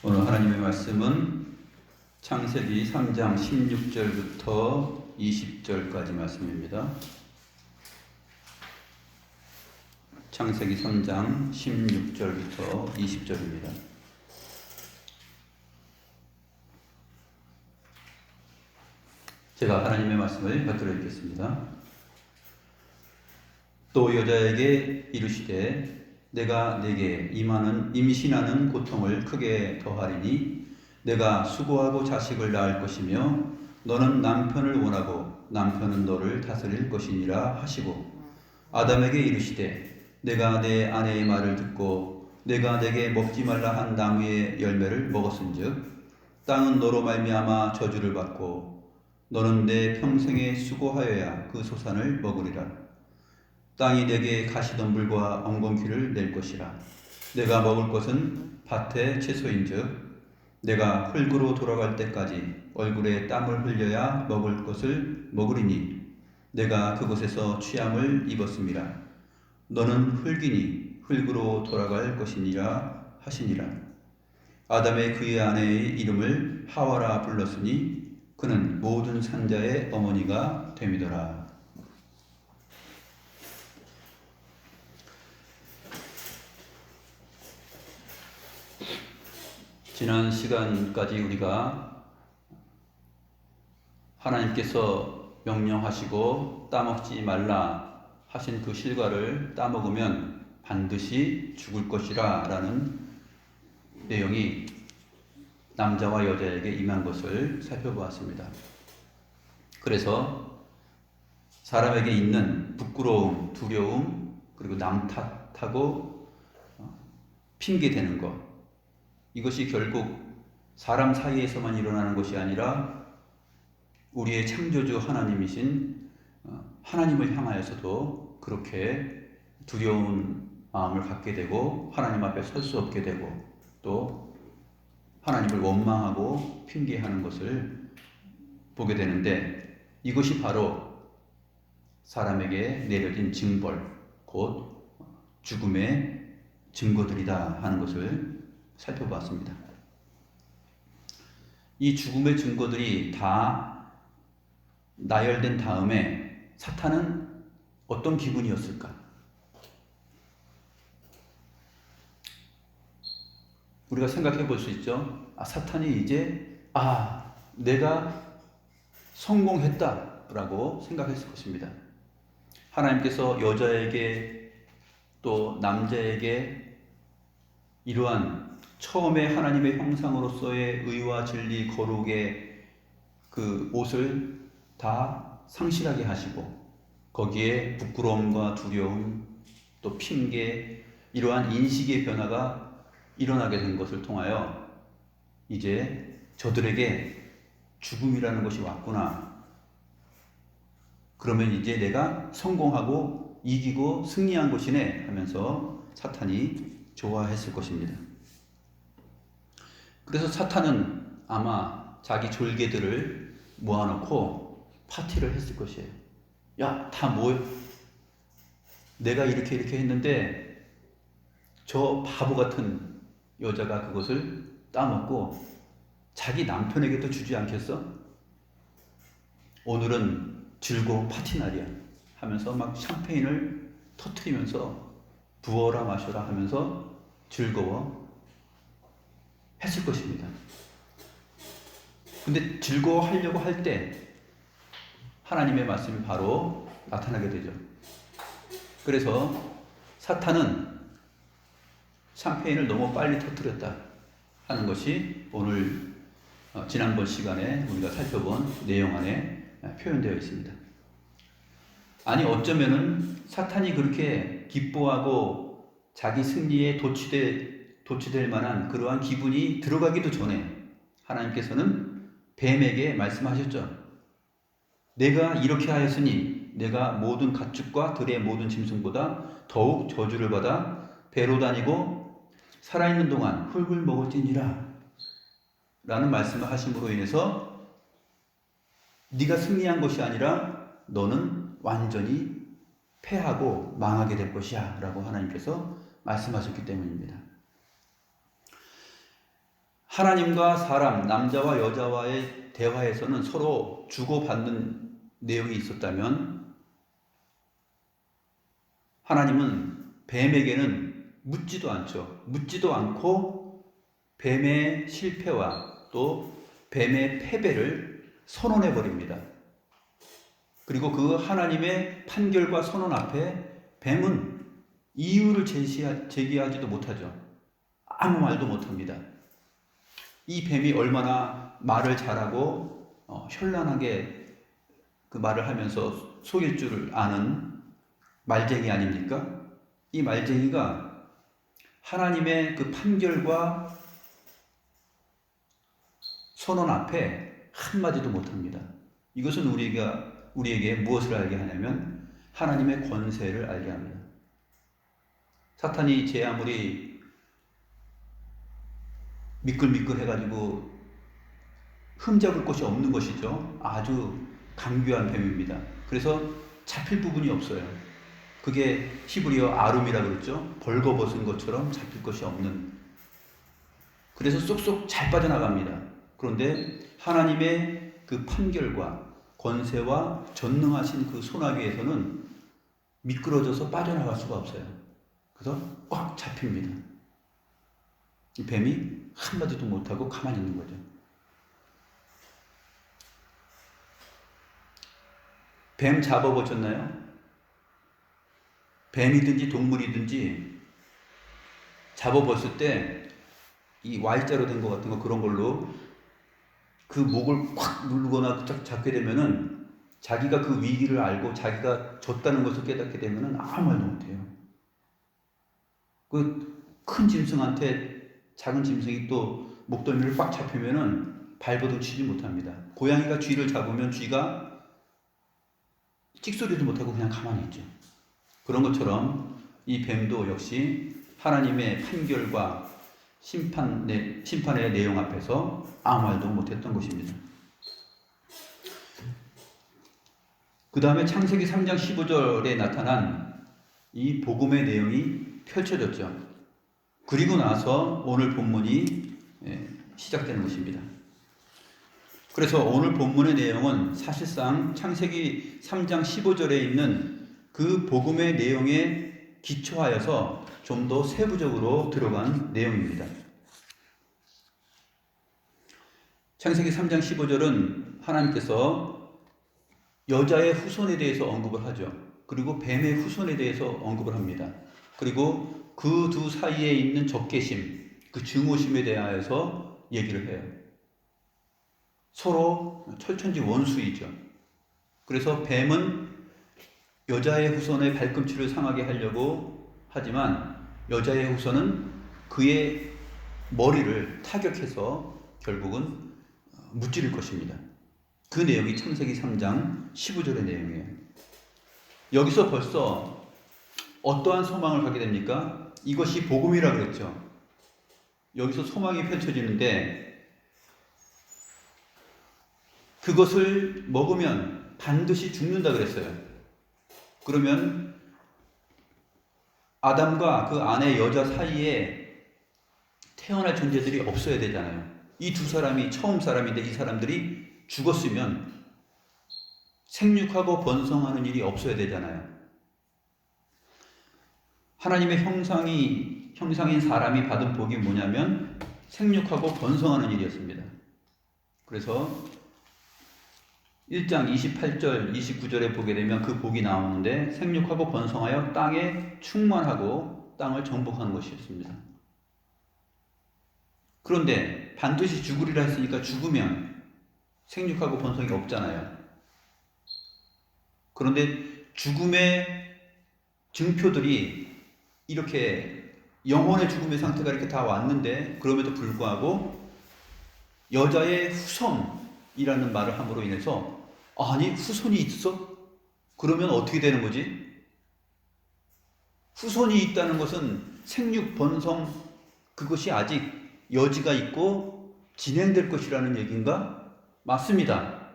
오늘 하나님의 말씀은 창세기 3장 16절부터 20절까지 말씀입니다. 창세기 3장 16절부터 20절입니다. 제가 하나님의 말씀을 받들어 읽겠습니다. 또 여자에게 이르시되 내가 네게 임신하는 고통을 크게 더하리니 내가 수고하고 자식을 낳을 것이며 너는 남편을 원하고 남편은 너를 다스릴 것이니라 하시고 아담에게 이르시되 내가 내 아내의 말을 듣고 내가 내게 먹지 말라 한 나무의 열매를 먹었은즉 땅은 너로 말미암아 저주를 받고 너는 내 평생에 수고하여야 그 소산을 먹으리라. 땅이 내게 가시덤불과 엉겅퀴를 낼 것이라. 내가 먹을 것은 밭의 채소인즉 내가 흙으로 돌아갈 때까지 얼굴에 땀을 흘려야 먹을 것을 먹으리니 내가 그곳에서 취함을 입었음이라. 너는 흙이니 흙으로 돌아갈 것이니라 하시니라. 아담의 그의 아내의 이름을 하와라 불렀으니 그는 모든 산자의 어머니가 됨이더라. 지난 시간까지 우리가 하나님께서 명령하시고 따먹지 말라 하신 그 실과를 따먹으면 반드시 죽을 것이라 라는 내용이 남자와 여자에게 임한 것을 살펴보았습니다. 그래서 사람에게 있는 부끄러움, 두려움, 그리고 남 탓하고 핑계대는 것, 이것이 결국 사람 사이에서만 일어나는 것이 아니라 우리의 창조주 하나님이신 하나님을 향하여서도 그렇게 두려운 마음을 갖게 되고 하나님 앞에 설 수 없게 되고 또 하나님을 원망하고 핑계하는 것을 보게 되는데 이것이 바로 사람에게 내려진 징벌, 곧 죽음의 증거들이다 하는 것을 살펴봤습니다. 이 죽음의 증거들이 다 나열된 다음에 사탄은 어떤 기분이었을까? 우리가 생각해 볼 수 있죠. 사탄이 이제 내가 성공했다라고 생각했을 것입니다. 하나님께서 여자에게 또 남자에게 이러한 처음에 하나님의 형상으로서의 의와 진리 거룩의 그 옷을 다 상실하게 하시고 거기에 부끄러움과 두려움 또 핑계 이러한 인식의 변화가 일어나게 된 것을 통하여 이제 저들에게 죽음이라는 것이 왔구나. 그러면 이제 내가 성공하고 이기고 승리한 것이네 하면서 사탄이 좋아했을 것입니다. 그래서 사탄은 아마 자기 졸개들을 모아놓고 파티를 했을 것이에요. 야, 다 모여. 내가 이렇게 했는데 저 바보 같은 여자가 그것을 따먹고 자기 남편에게도 주지 않겠어? 오늘은 즐거운 파티 날이야 하면서 막 샴페인을 터뜨리면서 부어라 마셔라 하면서 즐거워 했을 것입니다. 근데 즐거워하려고 할 때 하나님의 말씀이 바로 나타나게 되죠. 그래서 사탄은 샴페인을 너무 빨리 터뜨렸다 하는 것이 오늘 지난번 시간에 우리가 살펴본 내용 안에 표현되어 있습니다. 아니 어쩌면은 사탄이 그렇게 기뻐하고 자기 승리에 도취될 만한 그러한 기분이 들어가기도 전에 하나님께서는 뱀에게 말씀하셨죠. 내가 이렇게 하였으니 내가 모든 가축과 들의 모든 짐승보다 더욱 저주를 받아 배로 다니고 살아있는 동안 흙을 먹을지니라 라는 말씀을 하심으로 인해서 네가 승리한 것이 아니라 너는 완전히 패하고 망하게 될 것이야 라고 하나님께서 말씀하셨기 때문입니다. 하나님과 사람, 남자와 여자와의 대화에서는 서로 주고받는 내용이 있었다면 하나님은 뱀에게는 묻지도 않죠. 묻지도 않고 뱀의 실패와 또 뱀의 패배를 선언해 버립니다. 그리고 그 하나님의 판결과 선언 앞에 뱀은 이유를 제기하지도 못하죠. 아무 말도 못합니다. 이 뱀이 얼마나 말을 잘하고 현란하게 그 말을 하면서 속일 줄 아는 말쟁이 아닙니까? 이 말쟁이가 하나님의 그 판결과 선언 앞에 한마디도 못합니다. 이것은 우리에게 무엇을 알게 하냐면 하나님의 권세를 알게 합니다. 사탄이 제 아무리 미끌미끌해가지고 흠잡을 곳이 없는 것이죠. 아주 강귀한 뱀입니다. 그래서 잡힐 부분이 없어요. 그게 히브리어 아룸이라 그랬죠. 벌거벗은 것처럼 잡힐 것이 없는. 그래서 쏙쏙 잘 빠져나갑니다. 그런데 하나님의 그 판결과 권세와 전능하신 그 소나기에서는 미끄러져서 빠져나갈 수가 없어요. 그래서 꽉 잡힙니다. 이 뱀이 한마디도 못하고 가만히 있는 거죠. 뱀 잡아보셨나요? 뱀이든지 동물이든지 잡아봤을 때 이 Y자로 된 것 같은 거 그런 걸로 그 목을 콱 누르거나 잡게 되면은 자기가 그 위기를 알고 자기가 졌다는 것을 깨닫게 되면은 아무 말도 못해요. 그 큰 짐승한테 작은 짐승이 또 목덜미를 꽉 잡히면은 발버둥 치지 못합니다. 고양이가 쥐를 잡으면 쥐가 찍소리도 못하고 그냥 가만히 있죠. 그런 것처럼 이 뱀도 역시 하나님의 판결과 심판의 내용 앞에서 아무 말도 못했던 것입니다. 그 다음에 창세기 3장 15절에 나타난 이 복음의 내용이 펼쳐졌죠. 그리고 나서 오늘 본문이 시작되는 것입니다. 그래서 오늘 본문의 내용은 사실상 창세기 3장 15절에 있는 그 복음의 내용에 기초하여서 좀 더 세부적으로 들어간 내용입니다. 창세기 3장 15절은 하나님께서 여자의 후손에 대해서 언급을 하죠. 그리고 뱀의 후손에 대해서 언급을 합니다. 그리고 그 두 사이에 있는 적개심, 그 증오심에 대하여서 얘기를 해요. 서로 철천지 원수이죠. 그래서 뱀은 여자의 후손의 발꿈치를 상하게 하려고 하지만 여자의 후손은 그의 머리를 타격해서 결국은 무찌를 것입니다. 그 내용이 창세기 3장 15절의 내용이에요. 여기서 벌써 어떠한 소망을 갖게 됩니까? 이것이 복음이라 그랬죠. 여기서 소망이 펼쳐지는데 그것을 먹으면 반드시 죽는다 그랬어요. 그러면 아담과 그 아내 여자 사이에 태어날 존재들이 없어야 되잖아요. 이 두 사람이 처음 사람인데 이 사람들이 죽었으면 생육하고 번성하는 일이 없어야 되잖아요. 하나님의 형상인 사람이 받은 복이 뭐냐면 생육하고 번성하는 일이었습니다. 그래서 1장 28절, 29절에 보게 되면 그 복이 나오는데 생육하고 번성하여 땅에 충만하고 땅을 정복하는 것이었습니다. 그런데 반드시 죽으리라 했으니까 죽으면 생육하고 번성이 없잖아요. 그런데 죽음의 증표들이 이렇게 영혼의 죽음의 상태가 이렇게 다 왔는데 그럼에도 불구하고 여자의 후손이라는 말을 함으로 인해서 아니 후손이 있어? 그러면 어떻게 되는 거지? 후손이 있다는 것은 생육 번성 그것이 아직 여지가 있고 진행될 것이라는 얘기인가? 맞습니다.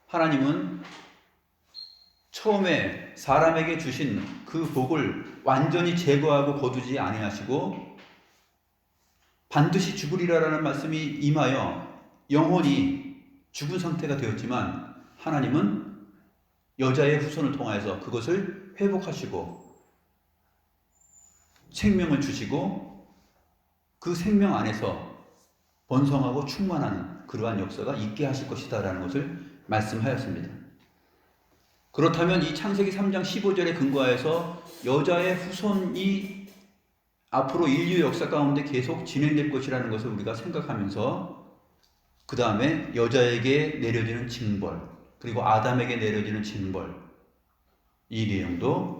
하나님은 처음에 사람에게 주신 그 복을 완전히 제거하고 거두지 아니하시고 반드시 죽으리라라는 말씀이 임하여 영혼이 죽은 상태가 되었지만 하나님은 여자의 후손을 통하여서 그것을 회복하시고 생명을 주시고 그 생명 안에서 번성하고 충만하는 그러한 역사가 있게 하실 것이다라는 것을 말씀하였습니다. 그렇다면 이 창세기 3장 15절에 근거하여서 여자의 후손이 앞으로 인류 역사 가운데 계속 진행될 것이라는 것을 우리가 생각하면서 그 다음에 여자에게 내려지는 징벌, 그리고 아담에게 내려지는 징벌, 이 내용도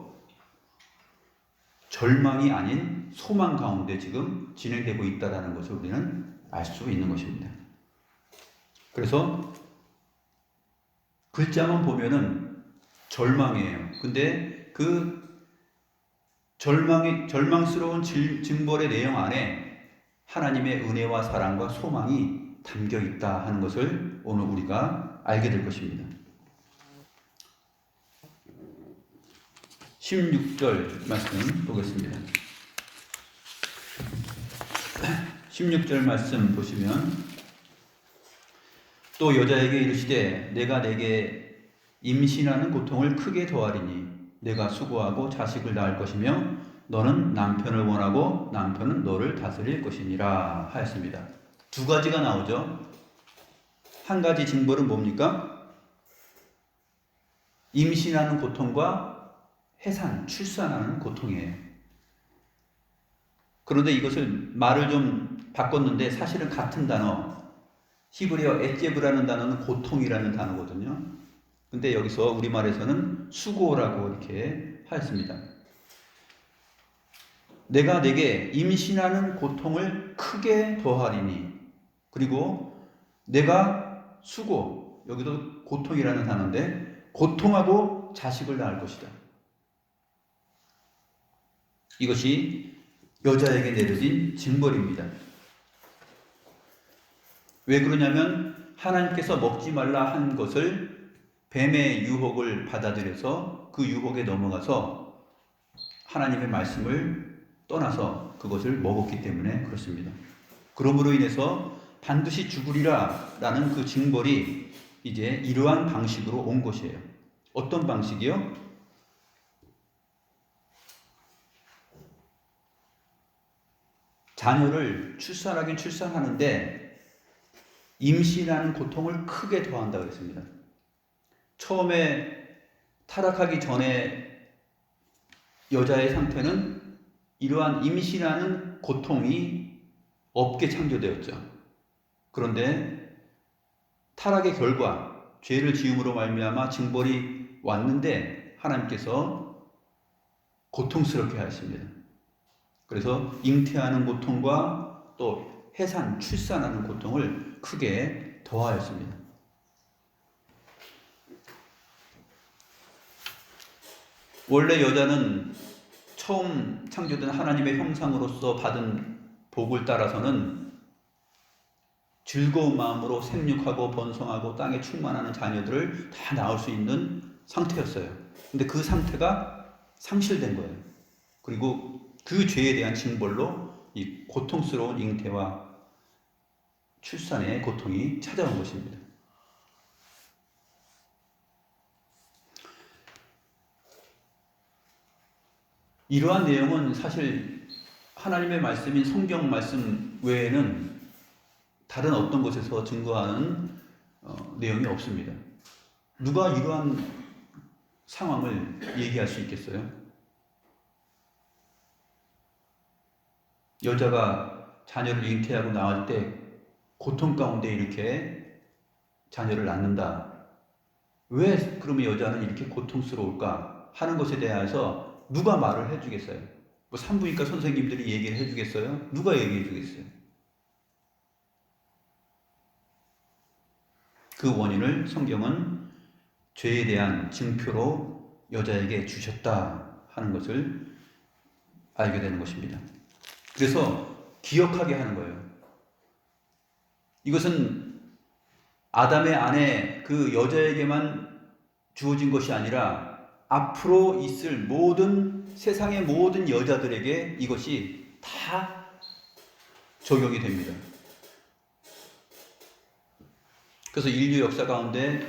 절망이 아닌 소망 가운데 지금 진행되고 있다는 것을 우리는 알 수 있는 것입니다. 그래서 글자만 보면은 절망이에요. 근데 그 절망스러운 징벌의 내용 안에 하나님의 은혜와 사랑과 소망이 담겨 있다 하는 것을 오늘 우리가 알게 될 것입니다. 16절 말씀 보겠습니다. 16절 말씀 보시면 또 여자에게 이르시되 내가 내게 임신하는 고통을 크게 더하리니 내가 수고하고 자식을 낳을 것이며 너는 남편을 원하고 남편은 너를 다스릴 것이니라 하였습니다. 두 가지가 나오죠. 한 가지 징벌은 뭡니까? 임신하는 고통과 해산, 출산하는 고통이에요. 그런데 이것을 말을 좀 바꿨는데 사실은 같은 단어, 히브리어 에제브라는 단어는 고통이라는 단어거든요. 근데 여기서 우리말에서는 수고라고 이렇게 하였습니다. 내가 내게 임신하는 고통을 크게 더하리니, 그리고 내가 수고, 여기도 고통이라는 단어인데 고통하고 자식을 낳을 것이다. 이것이 여자에게 내려진 징벌입니다. 왜 그러냐면 하나님께서 먹지 말라 한 것을 뱀의 유혹을 받아들여서 그 유혹에 넘어가서 하나님의 말씀을 떠나서 그것을 먹었기 때문에 그렇습니다. 그러므로 인해서 반드시 죽으리라 라는 그 징벌이 이제 이러한 방식으로 온 것이에요. 어떤 방식이요? 자녀를 출산하긴 출산하는데 임신하는 고통을 크게 더한다 그랬습니다. 처음에 타락하기 전에 여자의 상태는 이러한 임신하는 고통이 없게 창조되었죠. 그런데 타락의 결과, 죄를 지음으로 말미암아 징벌이 왔는데 하나님께서 고통스럽게 하였습니다. 그래서 잉태하는 고통과 또 해산, 출산하는 고통을 크게 더하였습니다. 원래 여자는 처음 창조된 하나님의 형상으로서 받은 복을 따라서는 즐거운 마음으로 생육하고 번성하고 땅에 충만하는 자녀들을 다 낳을 수 있는 상태였어요. 근데 그 상태가 상실된 거예요. 그리고 그 죄에 대한 징벌로 이 고통스러운 잉태와 출산의 고통이 찾아온 것입니다. 이러한 내용은 사실 하나님의 말씀인 성경 말씀 외에는 다른 어떤 곳에서 증거하는 내용이 없습니다. 누가 이러한 상황을 얘기할 수 있겠어요? 여자가 자녀를 잉태하고 낳을 때 고통 가운데 이렇게 자녀를 낳는다. 왜 그러면 여자는 이렇게 고통스러울까 하는 것에 대해서 누가 말을 해주겠어요? 뭐 산부인과 선생님들이 얘기를 해주겠어요? 누가 얘기해 주겠어요? 그 원인을 성경은 죄에 대한 징표로 여자에게 주셨다 하는 것을 알게 되는 것입니다. 그래서 기억하게 하는 거예요. 이것은 아담의 아내 그 여자에게만 주어진 것이 아니라 앞으로 있을 모든 세상의 모든 여자들에게 이것이 다 적용이 됩니다. 그래서 인류 역사 가운데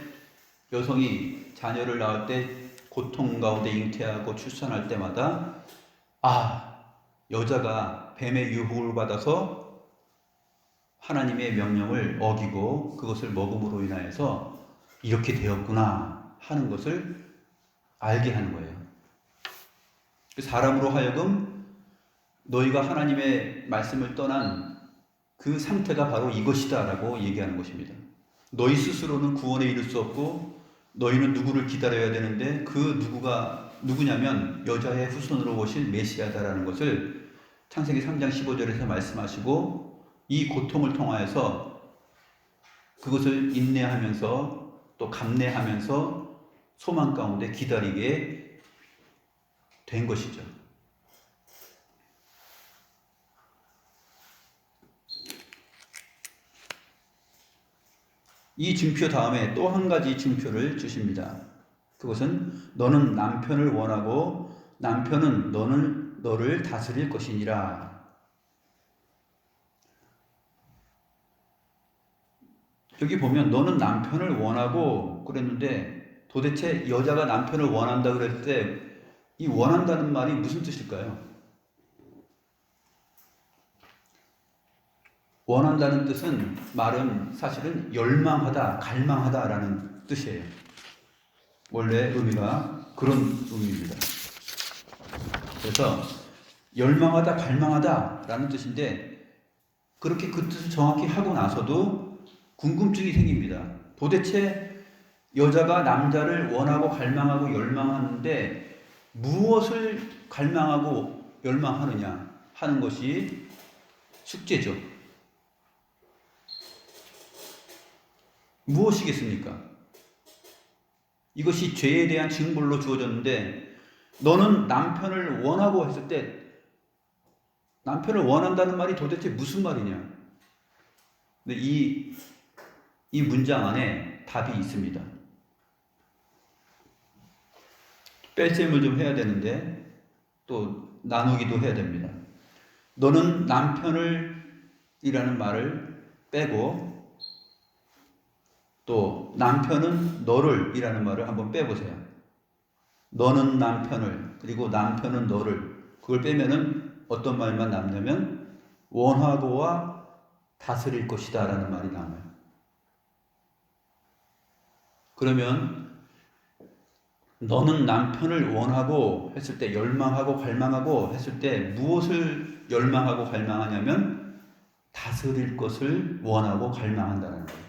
여성이 자녀를 낳을 때 고통 가운데 잉태하고 출산할 때마다 여자가 뱀의 유혹을 받아서 하나님의 명령을 어기고 그것을 먹음으로 인하여서 이렇게 되었구나 하는 것을 알게 하는 거예요. 사람으로 하여금 너희가 하나님의 말씀을 떠난 그 상태가 바로 이것이다 라고 얘기하는 것입니다. 너희 스스로는 구원에 이를 수 없고 너희는 누구를 기다려야 되는데 그 누구가 누구냐면 여자의 후손으로 오신 메시아다라는 것을 창세기 3장 15절에서 말씀하시고 이 고통을 통하여서 그것을 인내하면서 또 감내하면서 소망 가운데 기다리게 된 것이죠. 이 증표 다음에 또 한 가지 증표를 주십니다. 그것은 너는 남편을 원하고 남편은 너를 다스릴 것이니라. 여기 보면 너는 남편을 원하고 그랬는데 도대체 여자가 남편을 원한다 그랬을 때 이 원한다는 말이 무슨 뜻일까요? 원한다는 뜻은 말은 사실은 열망하다, 갈망하다라는 뜻이에요. 원래 의미가 그런 의미입니다. 그래서 열망하다, 갈망하다라는 뜻인데 그렇게 그 뜻을 정확히 하고 나서도 궁금증이 생깁니다. 도대체 여자가 남자를 원하고 갈망하고 열망하는데 무엇을 갈망하고 열망하느냐 하는 것이 숙제죠. 무엇이겠습니까? 이것이 죄에 대한 징벌로 주어졌는데 너는 남편을 원하고 했을 때 남편을 원한다는 말이 도대체 무슨 말이냐? 근데 이 문장 안에 답이 있습니다. 뺄셈을 좀 해야 되는데 또 나누기도 해야 됩니다. 너는 남편을 이라는 말을 빼고 또 남편은 너를 이라는 말을 한번 빼보세요. 너는 남편을 그리고 남편은 너를 그걸 빼면은 어떤 말만 남냐면 원하고와 다스릴 것이다 라는 말이 남아요. 그러면 너는 남편을 원하고 했을 때 열망하고 갈망하고 했을 때 무엇을 열망하고 갈망하냐면 다스릴 것을 원하고 갈망한다는 거예요.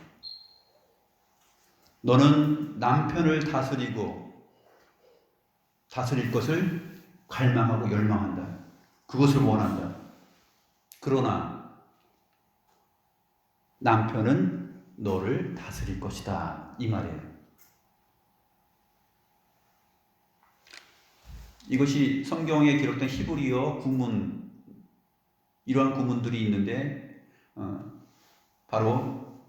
너는 남편을 다스릴 것을 갈망하고 열망한다. 그것을 원한다. 그러나 남편은 너를 다스릴 것이다. 이 말이에요. 이것이 성경에 기록된 히브리어 구문, 이러한 구문들이 있는데 바로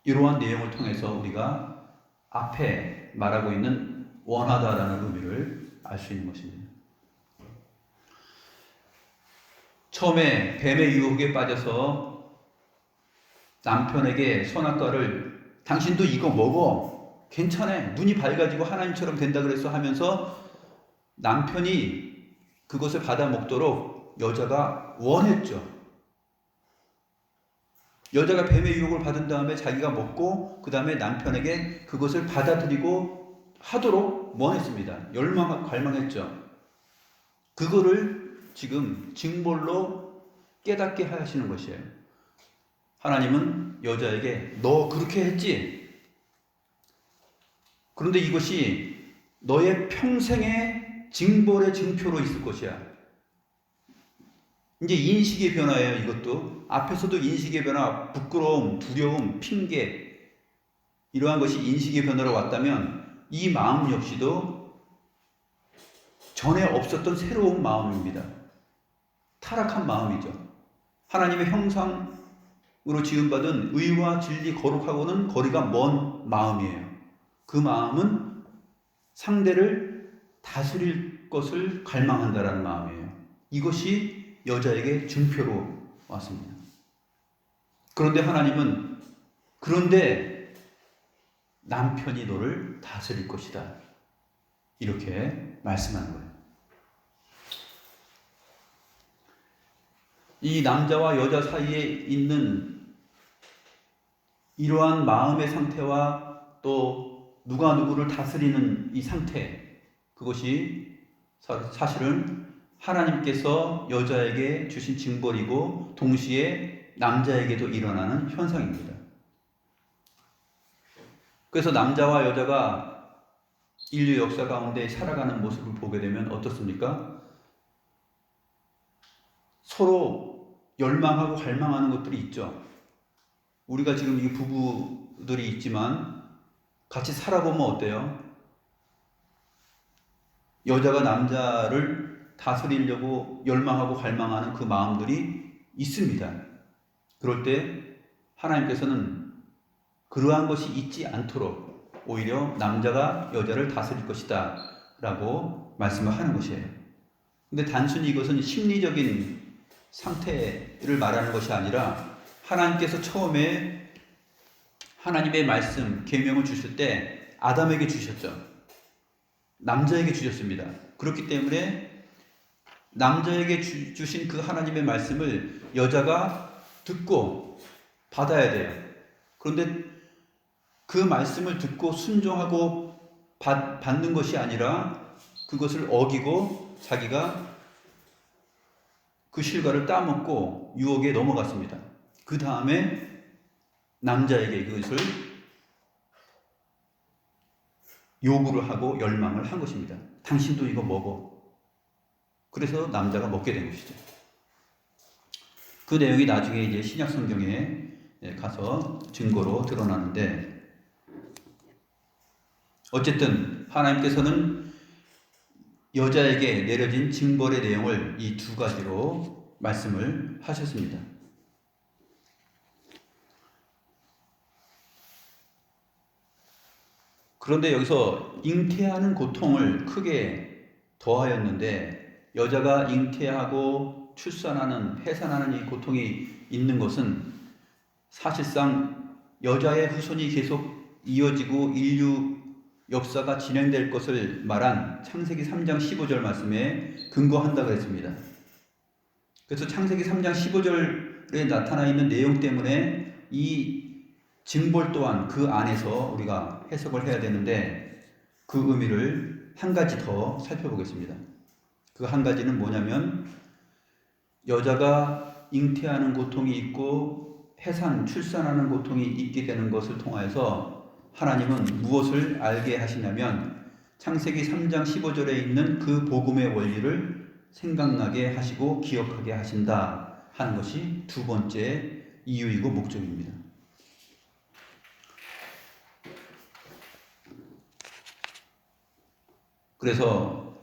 이러한 내용을 통해서 우리가 앞에 말하고 있는 원하다라는 의미를 알 수 있는 것입니다. 처음에 뱀의 유혹에 빠져서 남편에게 선악과를 당신도 이거 먹어 괜찮아 눈이 밝아지고 하나님처럼 된다 그래서 하면서 남편이 그것을 받아 먹도록 여자가 원했죠. 여자가 뱀의 유혹을 받은 다음에 자기가 먹고 그 다음에 남편에게 그것을 받아들이고 하도록 원했습니다. 열망하고 갈망했죠. 그거를 지금 징벌로 깨닫게 하시는 것이에요. 하나님은 여자에게 너 그렇게 했지? 그런데 이것이 너의 평생의 징벌의 징표로 있을 것이야. 이제 인식의 변화예요. 이것도 앞에서도 인식의 변화, 부끄러움, 두려움, 핑계 이러한 것이 인식의 변화로 왔다면 이 마음 역시도 전에 없었던 새로운 마음입니다. 타락한 마음이죠. 하나님의 형상으로 지음받은 의와 진리 거룩하고는 거리가 먼 마음이에요. 그 마음은 상대를 다스릴 것을 갈망한다라는 마음이에요. 이것이 여자에게 증표로 왔습니다. 그런데 하나님은 그런데 남편이 너를 다스릴 것이다. 이렇게 말씀하는 거예요. 이 남자와 여자 사이에 있는 이러한 마음의 상태와 또 누가 누구를 다스리는 이 상태, 그것이 사실은 하나님께서 여자에게 주신 징벌이고 동시에 남자에게도 일어나는 현상입니다. 그래서 남자와 여자가 인류 역사 가운데 살아가는 모습을 보게 되면 어떻습니까? 서로 열망하고 갈망하는 것들이 있죠. 우리가 지금 이 부부들이 있지만 같이 살아보면 어때요? 여자가 남자를 다스리려고 열망하고 갈망하는 그 마음들이 있습니다. 그럴 때 하나님께서는 그러한 것이 있지 않도록 오히려 남자가 여자를 다스릴 것이다 라고 말씀을 하는 것이에요. 근데 단순히 이것은 심리적인 상태를 말하는 것이 아니라 하나님께서 처음에 하나님의 말씀, 계명을 주실 때 아담에게 주셨죠. 남자에게 주셨습니다. 그렇기 때문에 남자에게 주신 그 하나님의 말씀을 여자가 듣고 받아야 돼요. 그런데 그 말씀을 듣고 순종하고 받는 것이 아니라 그것을 어기고 자기가 그 실과를 따먹고 유혹에 넘어갔습니다. 그 다음에 남자에게 그것을 요구를 하고 열망을 한 것입니다. 당신도 이거 먹어. 그래서 남자가 먹게 된 것이죠. 그 내용이 나중에 이제 신약 성경에 가서 증거로 드러나는데, 어쨌든 하나님께서는 여자에게 내려진 징벌의 내용을 이 두 가지로 말씀을 하셨습니다. 그런데 여기서 잉태하는 고통을 크게 더하였는데, 여자가 잉태하고 출산하는, 해산하는 이 고통이 있는 것은 사실상 여자의 후손이 계속 이어지고 인류 역사가 진행될 것을 말한 창세기 3장 15절 말씀에 근거한다고 했습니다. 그래서 창세기 3장 15절에 나타나 있는 내용 때문에 이 징벌 또한 그 안에서 우리가 해석을 해야 되는데, 그 의미를 한 가지 더 살펴보겠습니다. 그 한 가지는 뭐냐면, 여자가 잉태하는 고통이 있고 해산, 출산하는 고통이 있게 되는 것을 통하여서 하나님은 무엇을 알게 하시냐면, 창세기 3장 15절에 있는 그 복음의 원리를 생각나게 하시고 기억하게 하신다 하는 것이 두 번째 이유이고 목적입니다. 그래서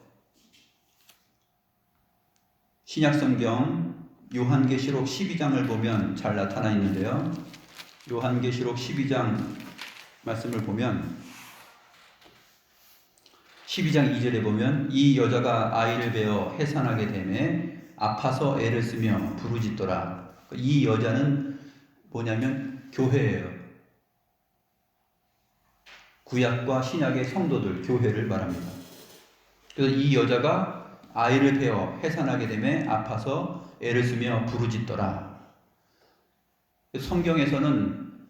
신약성경 요한계시록 12장을 보면 잘 나타나 있는데요. 요한계시록 12장 말씀을 보면 12장 2절에 보면, 이 여자가 아이를 베어 해산하게 되매 아파서 애를 쓰며 부르짖더라. 이 여자는 뭐냐면 교회예요. 구약과 신약의 성도들, 교회를 말합니다. 그래서 이 여자가 아이를 베어 해산하게 되매 아파서 애를 쓰며 부르짖더라. 성경에서는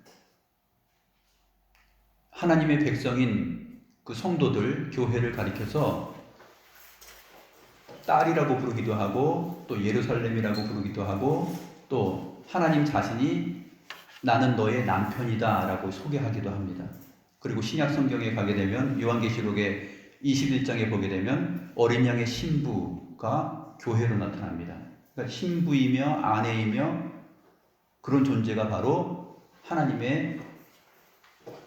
하나님의 백성인 그 성도들, 교회를 가리켜서 딸이라고 부르기도 하고, 또 예루살렘이라고 부르기도 하고, 또 하나님 자신이 나는 너의 남편이다 라고 소개하기도 합니다. 그리고 신약 성경에 가게 되면 요한계시록의 21장에 보게 되면 어린 양의 신부가 교회로 나타납니다. 그러니까 신부이며 아내이며 그런 존재가 바로 하나님의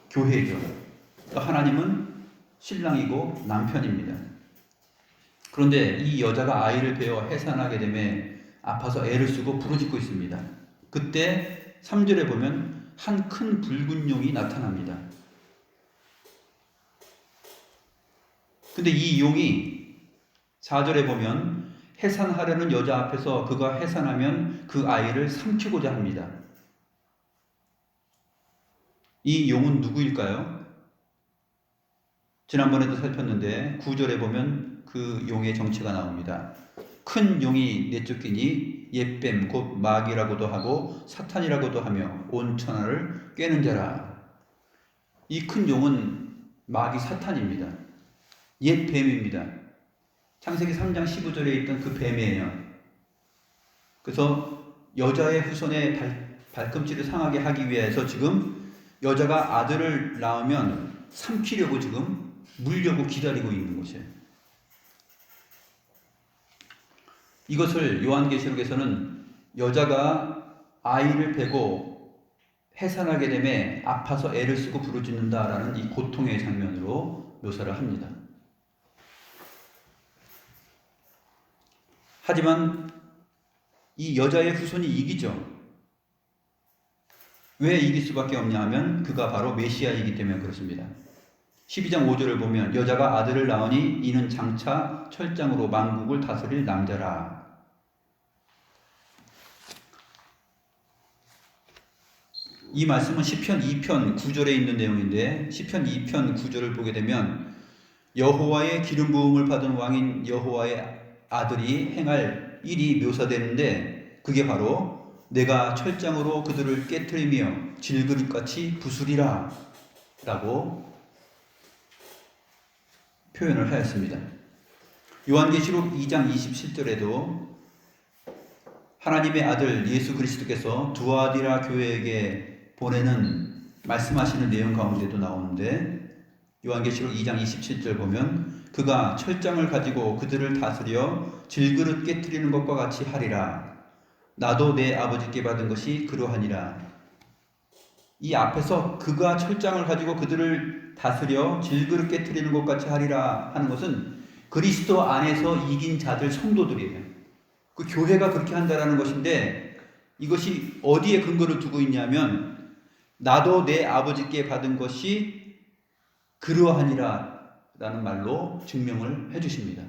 교회죠. 그러니까 하나님은 신랑이고 남편입니다. 그런데 이 여자가 아이를 베어 해산하게 되며 아파서 애를 쓰고 부르짖고 있습니다. 그때 3절에 보면 한 큰 붉은 용이 나타납니다. 근데 이 용이 4절에 보면 해산하려는 여자 앞에서 그가 해산하면 그 아이를 삼키고자 합니다. 이 용은 누구일까요? 지난번에도 살폈는데 9절에 보면 그 용의 정체가 나옵니다. 큰 용이 내쫓기니 옛뱀 곧 마귀라고도 하고 사탄이라고도 하며 온 천하를 꿰는 자라. 이 큰 용은 마귀 사탄입니다. 옛뱀입니다. 창세기 3장 15절에 있던 그 뱀이에요. 그래서 여자의 후손의 발꿈치를 상하게 하기 위해서 지금 여자가 아들을 낳으면 삼키려고 지금 물려고 기다리고 있는 것이에요. 이것을 요한계시록에서는 여자가 아이를 베고 해산하게 되면 아파서 애를 쓰고 부르짖는다라는 이 고통의 장면으로 묘사를 합니다. 하지만 이 여자의 후손이 이기죠. 왜 이길 수밖에 없냐 하면 그가 바로 메시아이기 때문에 그렇습니다. 12장 5절을 보면 여자가 아들을 낳으니 이는 장차 철장으로 만국을 다스릴 남자라. 이 말씀은 시편 2편 9절에 있는 내용인데 시편 2편 9절을 보게 되면 여호와의 기름 부음을 받은 왕인 여호와의 아들이 행할 일이 묘사되는데 그게 바로 내가 철장으로 그들을 깨트리며 질그릇같이 부수리라 라고 표현을 하였습니다. 요한계시록 2장 27절에도 하나님의 아들 예수 그리스도께서 두아디라 교회에게 보내는 말씀하시는 내용 가운데도 나오는데 요한계시록 2장 27절 보면 그가 철장을 가지고 그들을 다스려 질그릇 깨트리는 것과 같이 하리라. 나도 내 아버지께 받은 것이 그러하니라. 이 앞에서 그가 철장을 가지고 그들을 다스려 질그릇 깨트리는 것 같이 하리라 하는 것은 그리스도 안에서 이긴 자들 성도들이에요. 그 교회가 그렇게 한다라는 것인데 이것이 어디에 근거를 두고 있냐면 나도 내 아버지께 받은 것이 그러하니라 라는 말로 증명을 해주십니다.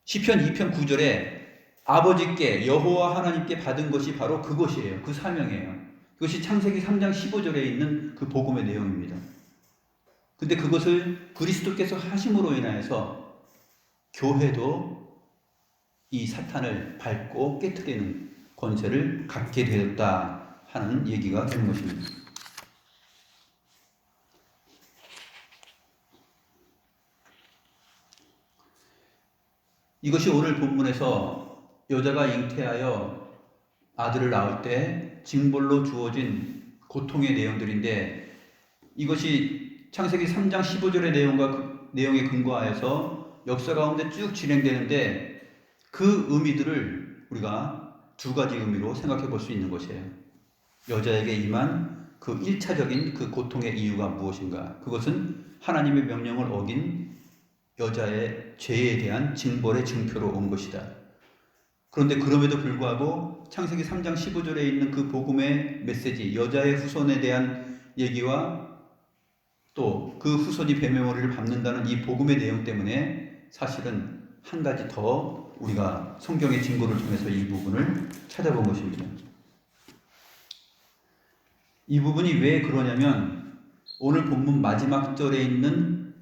시편 2편 9절에 아버지께 여호와 하나님께 받은 것이 바로 그것이에요. 그 사명이에요. 그것이 창세기 3장 15절에 있는 그 복음의 내용입니다. 근데 그것을 그리스도께서 하심으로 인하여서 교회도 이 사탄을 밟고 깨트리는 권세를 갖게 되었다 하는 얘기가 되는 것입니다. 이것이 오늘 본문에서 여자가 잉태하여 아들을 낳을 때 징벌로 주어진 고통의 내용들인데 이것이 창세기 3장 15절의 내용에 근거하여서 역사 가운데 쭉 진행되는데 그 의미들을 우리가 두 가지 의미로 생각해 볼 수 있는 것이에요. 여자에게 임한 그 1차적인 그 고통의 이유가 무엇인가? 그것은 하나님의 명령을 어긴 여자의 죄에 대한 징벌의 증표로 온 것이다. 그런데 그럼에도 불구하고 창세기 3장 15절에 있는 그 복음의 메시지, 여자의 후손에 대한 얘기와 또 그 후손이 뱀의 머리를 밟는다는 이 복음의 내용 때문에 사실은 한 가지 더 우리가 성경의 증거를 통해서 이 부분을 찾아본 것입니다. 이 부분이 왜 그러냐면 오늘 본문 마지막 절에 있는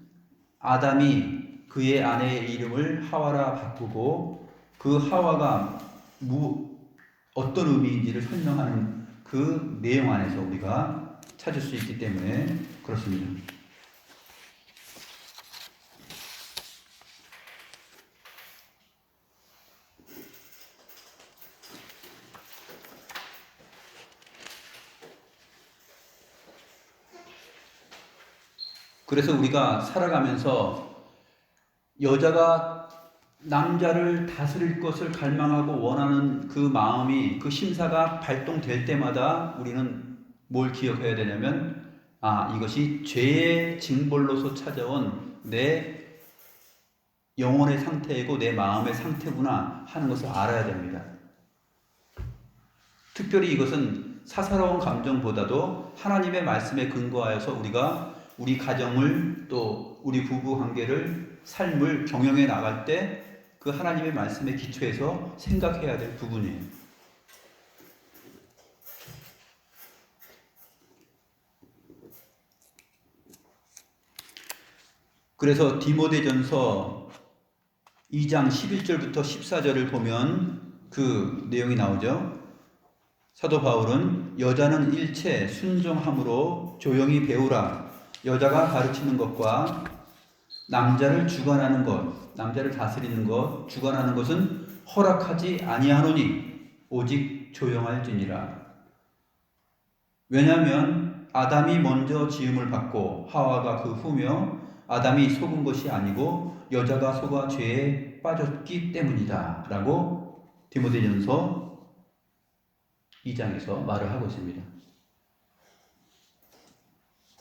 아담이 그의 아내의 이름을 하와라 바꾸고 그 하와가 어떤 의미인지를 설명하는 그 내용 안에서 우리가 찾을 수 있기 때문에 그렇습니다. 그래서 우리가 살아가면서 여자가 남자를 다스릴 것을 갈망하고 원하는 그 마음이 그 심사가 발동될 때마다 우리는 뭘 기억해야 되냐면 이것이 죄의 징벌로서 찾아온 내 영혼의 상태이고 내 마음의 상태구나 하는 것을 알아야 됩니다. 특별히 이것은 사사로운 감정보다도 하나님의 말씀에 근거하여서 우리가 우리 가정을 또 우리 부부 관계를 삶을 경영해 나갈 때 그 하나님의 말씀에 기초해서 생각해야 될 부분이에요. 그래서 디모데전서 2장 11절부터 14절을 보면 그 내용이 나오죠. 사도 바울은 여자는 일체 순종함으로 조용히 배우라. 여자가 가르치는 것과 남자를 주관하는 것, 남자를 다스리는 것, 주관하는 것은 허락하지 아니하노니 오직 조용할지니라. 왜냐하면 아담이 먼저 지음을 받고 하와가 그 후며 아담이 속은 것이 아니고 여자가 속아 죄에 빠졌기 때문이다 라고 디모데전서 2장에서 말을 하고 있습니다.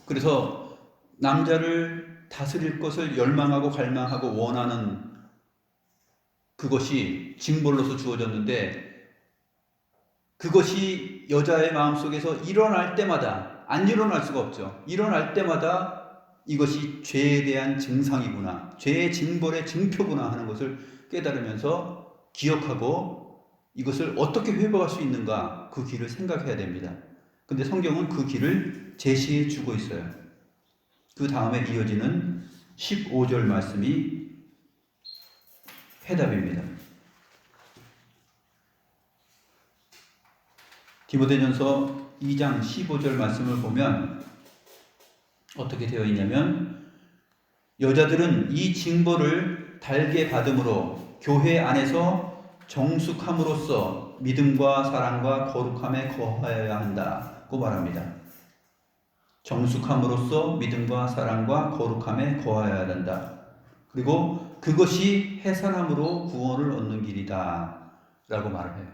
그래서 남자를 다스릴 것을 열망하고 갈망하고 원하는 그것이 징벌로서 주어졌는데, 그것이 여자의 마음속에서 일어날 때마다, 안 일어날 수가 없죠. 일어날 때마다 이것이 죄에 대한 증상이구나, 죄의 징벌의 증표구나 하는 것을 깨달으면서 기억하고 이것을 어떻게 회복할 수 있는가, 그 길을 생각해야 됩니다. 근데 성경은 그 길을 제시해 주고 있어요. 그 다음에 이어지는 15절 말씀이 해답입니다. 디모데전서 2장 15절 말씀을 보면 어떻게 되어 있냐면, 여자들은 이 징벌을 달게 받음으로 교회 안에서 정숙함으로써 믿음과 사랑과 거룩함에 거하여야 한다고 말합니다. 정숙함으로써 믿음과 사랑과 거룩함에 거하여야 한다. 그리고 그것이 해산함으로 구원을 얻는 길이다 라고 말을 해요.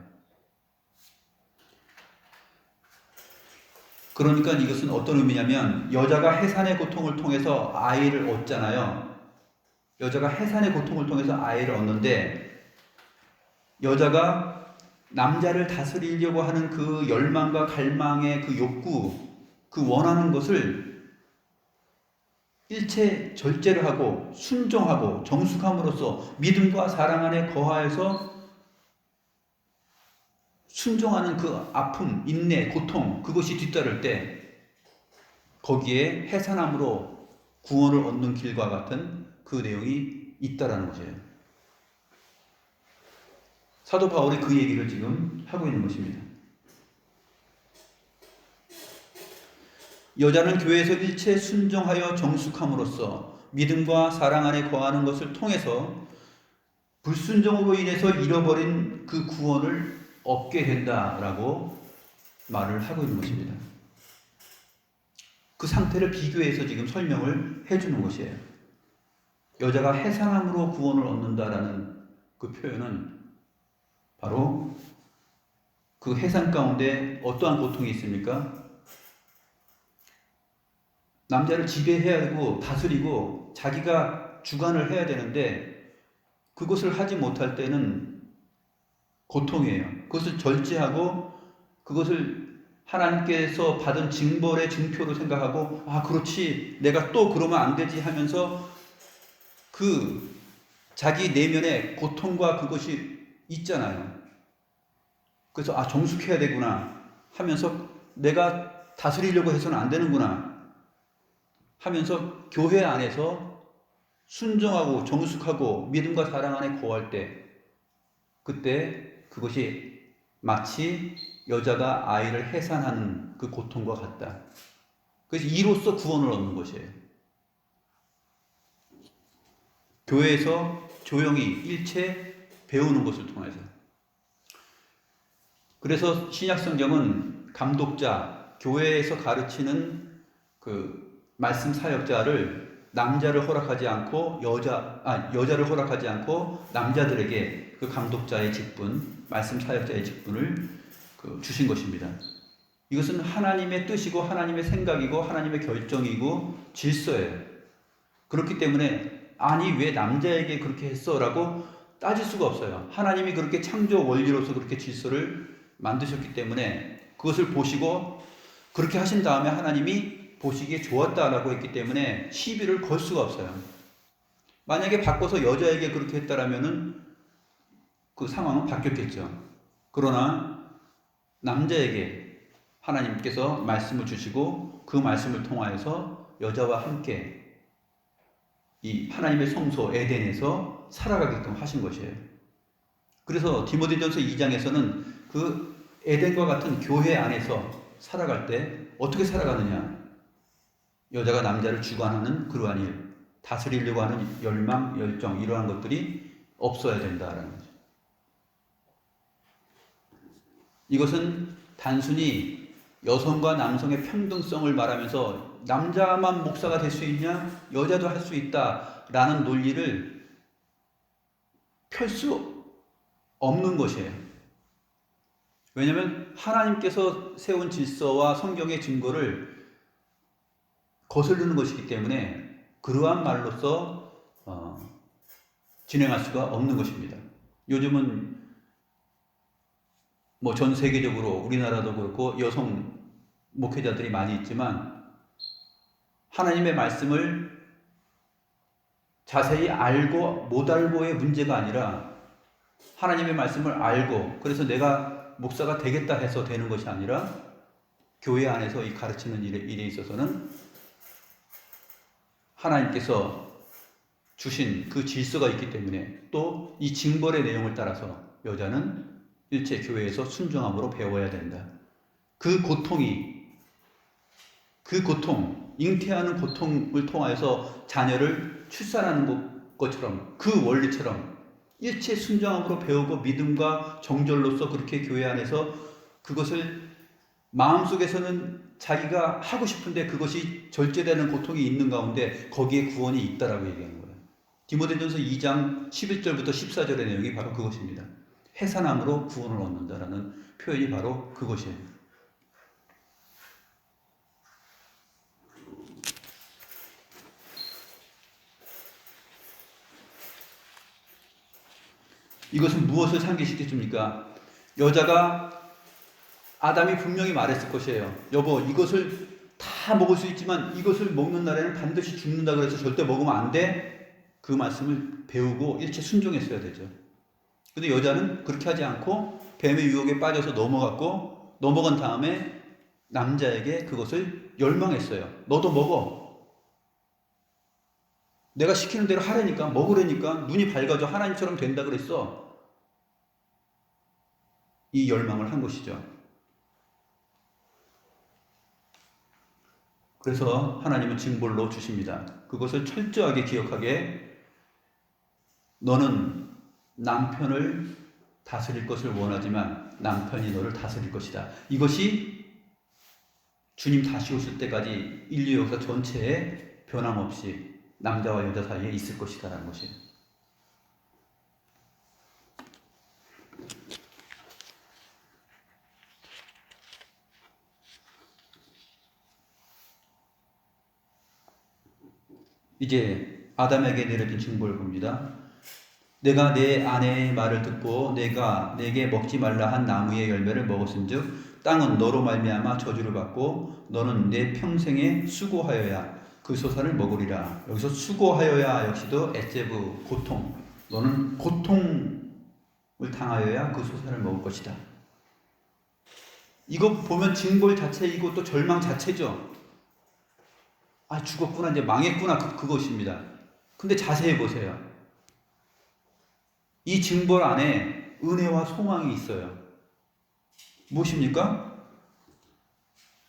그러니까 이것은 어떤 의미냐면, 여자가 해산의 고통을 통해서 아이를 얻잖아요. 여자가 해산의 고통을 통해서 아이를 얻는데, 여자가 남자를 다스리려고 하는 그 열망과 갈망의 그 욕구, 그 원하는 것을 일체 절제를 하고 순종하고 정숙함으로써 믿음과 사랑 안에 거하여서 순종하는 그 아픔, 인내, 고통, 그것이 뒤따를 때 거기에 해산함으로 구원을 얻는 길과 같은 그 내용이 있다라는 것이에요. 사도 바울이 그 얘기를 지금 하고 있는 것입니다. 여자는 교회에서 일체 순종하여 정숙함으로써 믿음과 사랑 안에 거하는 것을 통해서 불순종으로 인해서 잃어버린 그 구원을 얻게 된다라고 말을 하고 있는 것입니다. 그 상태를 비교해서 지금 설명을 해주는 것이에요. 여자가 해산함으로 구원을 얻는다라는 그 표현은 바로 그 해산 가운데 어떠한 고통이 있습니까? 남자를 지배해야 하고 다스리고 자기가 주관을 해야 되는데 그것을 하지 못할 때는 고통이에요. 그것을 절제하고 그것을 하나님께서 받은 징벌의 증표로 생각하고, 아 그렇지, 내가 또 그러면 안 되지 하면서 그 자기 내면에 고통과 그것이 있잖아요. 그래서 아 정숙해야 되구나 하면서, 내가 다스리려고 해서는 안 되는구나 하면서 교회 안에서 순종하고 정숙하고 믿음과 사랑 안에 거할 때, 그때 그것이 마치 여자가 아이를 해산하는 그 고통과 같다. 그래서 이로써 구원을 얻는 것이에요. 교회에서 조용히 일체 배우는 것을 통해서. 그래서 신약성경은 감독자, 교회에서 가르치는 그 말씀 사역자를 남자를 허락하지 않고 여자를 허락하지 않고 남자들에게 그 감독자의 직분, 말씀 사역자의 직분을 주신 것입니다. 이것은 하나님의 뜻이고 하나님의 생각이고 하나님의 결정이고 질서예요. 그렇기 때문에 아니 왜 남자에게 그렇게 했어? 라고 따질 수가 없어요. 하나님이 그렇게 창조 원리로서 그렇게 질서를 만드셨기 때문에 그것을 보시고 그렇게 하신 다음에 하나님이 보시기에 좋았다라고 했기 때문에 시비를 걸 수가 없어요. 만약에 바꿔서 여자에게 그렇게 했다라면은 그 상황은 바뀌었겠죠. 그러나 남자에게 하나님께서 말씀을 주시고 그 말씀을 통하여서 여자와 함께 이 하나님의 성소 에덴에서 살아가게끔 하신 것이에요. 그래서 디모데전서 2장에서는 그 에덴과 같은 교회 안에서 살아갈 때 어떻게 살아가느냐? 여자가 남자를 주관하는 그러한 일, 다스리려고 하는 열망, 열정, 이러한 것들이 없어야 된다라는 거죠. 이것은 단순히 여성과 남성의 평등성을 말하면서 남자만 목사가 될 수 있냐? 여자도 할 수 있다라는 논리를 펼 수 없는 것이에요. 왜냐하면 하나님께서 세운 질서와 성경의 증거를 거스르는 것이기 때문에 그러한 말로서 진행할 수가 없는 것입니다. 요즘은 뭐 전 세계적으로 우리나라도 그렇고 여성 목회자들이 많이 있지만 하나님의 말씀을 자세히 알고 못 알고의 문제가 아니라 하나님의 말씀을 알고 그래서 내가 목사가 되겠다 해서 되는 것이 아니라 교회 안에서 이 가르치는 일에 있어서는 하나님께서 주신 그 질서가 있기 때문에 또 이 징벌의 내용을 따라서 여자는 일체 교회에서 순종함으로 배워야 된다. 그 고통, 잉태하는 고통을 통하여서 자녀를 출산하는 것처럼 그 원리처럼 일체 순종함으로 배우고 믿음과 정절로서 그렇게 교회 안에서 그것을 마음속에서는 자기가 하고 싶은데 그것이 절제되는 고통이 있는 가운데 거기에 구원이 있다라고 얘기하는 거예요. 디모데전서 2장 11절부터 14절의 내용이 바로 그것입니다. 해산함으로 구원을 얻는다라는 표현이 바로 그것이에요. 이것은 무엇을 상기시켜 줍니까? 여자가 아담이 분명히 말했을 것이에요. 여보, 이것을 다 먹을 수 있지만 이것을 먹는 날에는 반드시 죽는다 그래서 절대 먹으면 안 돼. 그 말씀을 배우고 일체 순종했어야 되죠. 근데 여자는 그렇게 하지 않고 뱀의 유혹에 빠져서 넘어간 다음에 남자에게 그것을 열망했어요. 너도 먹어. 내가 시키는 대로 하라니까, 먹으라니까, 눈이 밝아져 하나님처럼 된다 그랬어. 이 열망을 한 것이죠. 그래서 하나님은 징벌로 주십니다. 그것을 철저하게 기억하게. 너는 남편을 다스릴 것을 원하지만 남편이 너를 다스릴 것이다. 이것이 주님 다시 오실 때까지 인류 역사 전체에 변함없이 남자와 여자 사이에 있을 것이다라는 것이에요. 이제 아담에게 내려진 징벌을 봅니다. 내가 내 아내의 말을 듣고 내가 내게 먹지 말라 한 나무의 열매를 먹었은즉 땅은 너로 말미암아 저주를 받고 너는 내 평생에 수고하여야 그 소산을 먹으리라. 여기서 수고하여야 역시도 에세브 고통. 너는 고통을 당하여야 그 소산을 먹을 것이다. 이거 보면 징벌 자체이고 또 절망 자체죠. 아, 죽었구나, 이제 망했구나, 그것입니다. 근데 자세히 보세요. 이 징벌 안에 은혜와 소망이 있어요. 무엇입니까?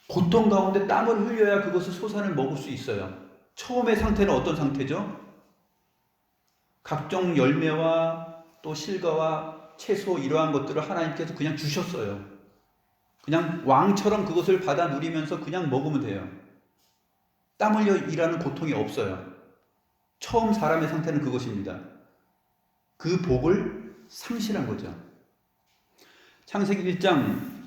고통 가운데 땀을 흘려야 그것을 소산을 먹을 수 있어요. 처음의 상태는 어떤 상태죠? 각종 열매와 또 실과와 채소 이러한 것들을 하나님께서 그냥 주셨어요. 그냥 왕처럼 그것을 받아 누리면서 그냥 먹으면 돼요. 땀 흘려 일하는 고통이 없어요. 처음 사람의 상태는 그것입니다. 그 복을 상실한 거죠. 창세기 1장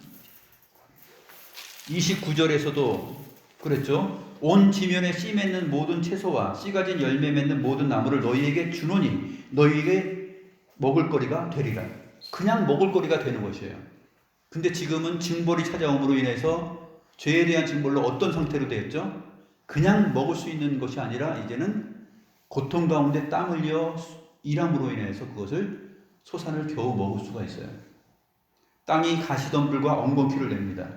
29절에서도 그랬죠. 온 지면에 씨 맺는 모든 채소와 씨 가진 열매 맺는 모든 나무를 너희에게 주노니 너희에게 먹을 거리가 되리라. 그냥 먹을 거리가 되는 것이에요. 근데 지금은 징벌이 찾아옴으로 인해서 죄에 대한 징벌로 어떤 상태로 되었죠? 그냥 먹을 수 있는 것이 아니라 이제는 고통 가운데 땀 흘려 일함으로 인해서 그것을 소산을 겨우 먹을 수가 있어요. 땅이 가시덤불과 엉겅퀴를 냅니다.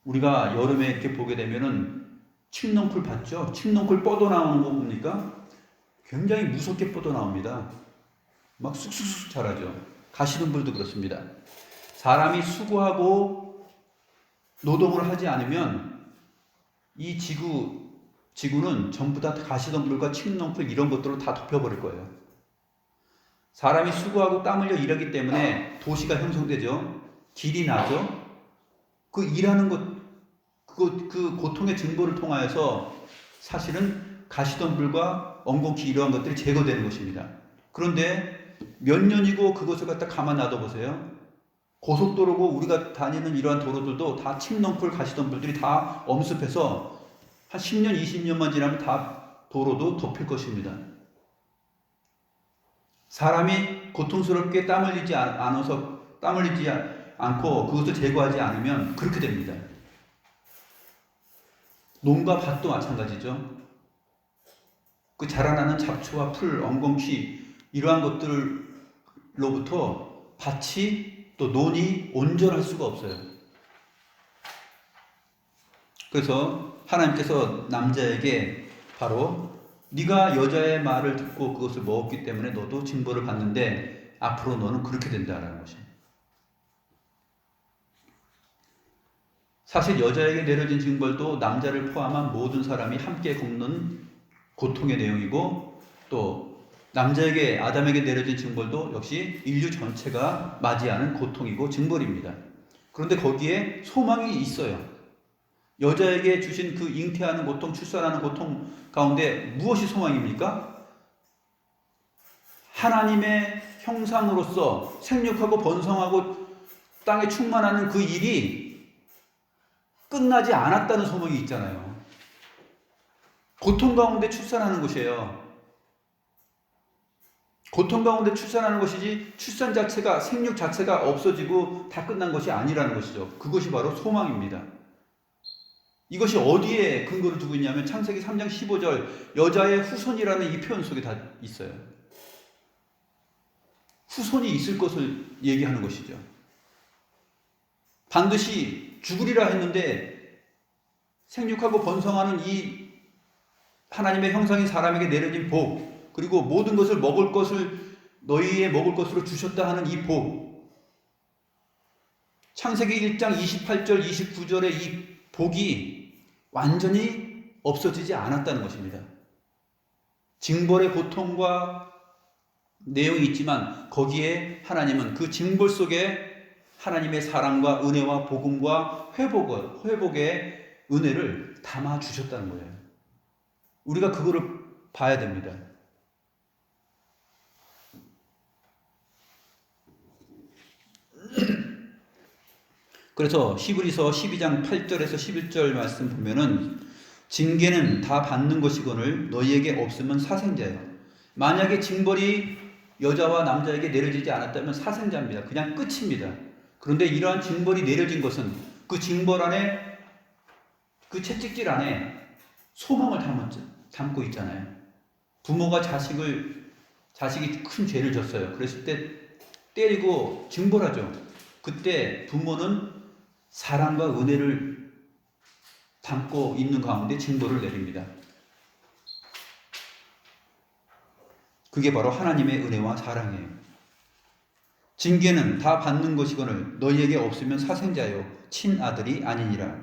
우리가 여름에 이렇게 보게 되면은 칡넝쿨 봤죠? 칡넝쿨 뻗어나오는 거 봅니까? 굉장히 무섭게 뻗어나옵니다. 막 쑥쑥쑥 자라죠. 가시덤불도 그렇습니다. 사람이 수고하고 노동을 하지 않으면 이 지구는 전부 다 가시덤불과 칡넝쿨 이런 것들로 다 덮여버릴 거예요. 사람이 수고하고 땀 흘려 일하기 때문에 도시가 형성되죠. 길이 나죠. 그 일하는 것, 그 고통의 증거를 통하여서 사실은 가시덤불과 엉겅퀴 이러한 것들이 제거되는 것입니다. 그런데 몇 년이고 그것을 갖다 가만 놔둬 보세요. 고속도로고 우리가 다니는 이러한 도로들도 다 칡넝쿨 가시덤불들이 다 엄습해서 한 10년, 20년만 지나면 다 도로도 덮일 것입니다. 사람이 고통스럽게 땀 흘리지 않고 그것을 제거하지 않으면 그렇게 됩니다. 논과 밭도 마찬가지죠. 그 자라나는 잡초와 풀, 엉겅퀴 이러한 것들로부터 밭이 또 논이 온전할 수가 없어요. 그래서 하나님께서 남자에게 바로 네가 여자의 말을 듣고 그것을 먹었기 때문에 너도 징벌을 받는데 앞으로 너는 그렇게 된다라는 것입니다. 사실 여자에게 내려진 징벌도 남자를 포함한 모든 사람이 함께 겪는 고통의 내용이고 또 남자에게 아담에게 내려진 징벌도 역시 인류 전체가 맞이하는 고통이고 징벌입니다. 그런데 거기에 소망이 있어요. 여자에게 주신 그 잉태하는 고통, 출산하는 고통 가운데 무엇이 소망입니까? 하나님의 형상으로서 생육하고 번성하고 땅에 충만하는 그 일이 끝나지 않았다는 소망이 있잖아요. 고통 가운데 출산하는 것이에요. 고통 가운데 출산하는 것이지 출산 자체가 생육 자체가 없어지고 다 끝난 것이 아니라는 것이죠. 그것이 바로 소망입니다. 이것이 어디에 근거를 두고 있냐면 창세기 3장 15절 여자의 후손이라는 이 표현 속에 다 있어요. 후손이 있을 것을 얘기하는 것이죠. 반드시 죽으리라 했는데 생육하고 번성하는 이 하나님의 형상인 사람에게 내려진 복, 그리고 모든 것을 먹을 것을 너희의 먹을 것으로 주셨다 하는 이 복, 창세기 1장 28절 29절의 이 복이 완전히 없어지지 않았다는 것입니다. 징벌의 고통과 내용이 있지만 거기에 하나님은 그 징벌 속에 하나님의 사랑과 은혜와 복음과 회복의 은혜를 담아 주셨다는 거예요. 우리가 그거를 봐야 됩니다. 그래서 히브리서 12장 8절에서 11절 말씀 보면은 징계는 다 받는 것이거늘 너희에게 없으면 사생자예요. 만약에 징벌이 여자와 남자에게 내려지지 않았다면 사생자입니다. 그냥 끝입니다. 그런데 이러한 징벌이 내려진 것은 그 징벌 안에 그 채찍질 안에 소망을 담고 있잖아요. 부모가 자식이 큰 죄를 졌어요. 그랬을 때 때리고 징벌하죠. 그때 부모는 사랑과 은혜를 담고 있는 가운데 징벌을 내립니다. 그게 바로 하나님의 은혜와 사랑이에요. 징계는 다 받는 것이거늘 너희에게 없으면 사생자요 친아들이 아니니라.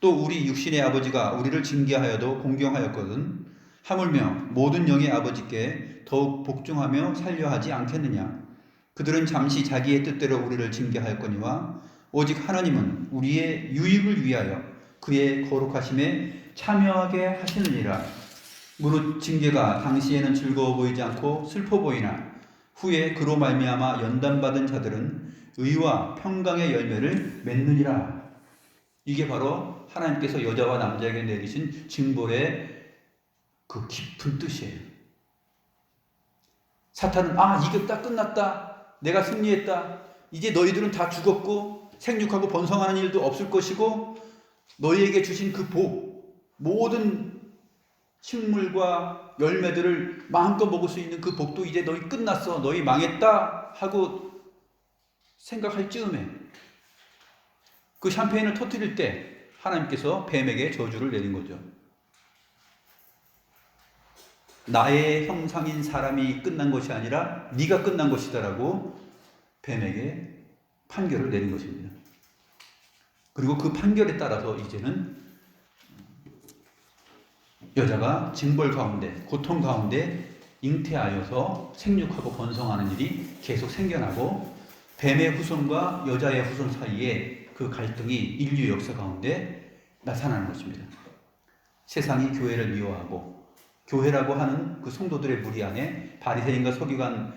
또 우리 육신의 아버지가 우리를 징계하여도 공경하였거든 하물며 모든 영의 아버지께 더욱 복종하며 살려하지 않겠느냐. 그들은 잠시 자기의 뜻대로 우리를 징계하였거니와 오직 하나님은 우리의 유익을 위하여 그의 거룩하심에 참여하게 하시느니라. 무릇 징계가 당시에는 즐거워 보이지 않고 슬퍼 보이나 후에 그로 말미암아 연단받은 자들은 의와 평강의 열매를 맺느니라. 이게 바로 하나님께서 여자와 남자에게 내리신 징벌의 그 깊은 뜻이에요. 사탄은 이겼다, 끝났다, 내가 승리했다, 이제 너희들은 다 죽었고 생육하고 번성하는 일도 없을 것이고 너희에게 주신 그 복, 모든 식물과 열매들을 마음껏 먹을 수 있는 그 복도 이제 너희 끝났어, 너희 망했다 하고 생각할 즈음에 그 샴페인을 터뜨릴 때 하나님께서 뱀에게 저주를 내린 거죠. 나의 형상인 사람이 끝난 것이 아니라 네가 끝난 것이다라고 뱀에게 판결을 내린 것입니다. 그리고 그 판결에 따라서 이제는 여자가 징벌 가운데, 고통 가운데 잉태하여서 생육하고 번성하는 일이 계속 생겨나고, 뱀의 후손과 여자의 후손 사이에 그 갈등이 인류 역사 가운데 나타나는 것입니다. 세상이 교회를 미워하고, 교회라고 하는 그 성도들의 무리 안에 바리새인과 서기관,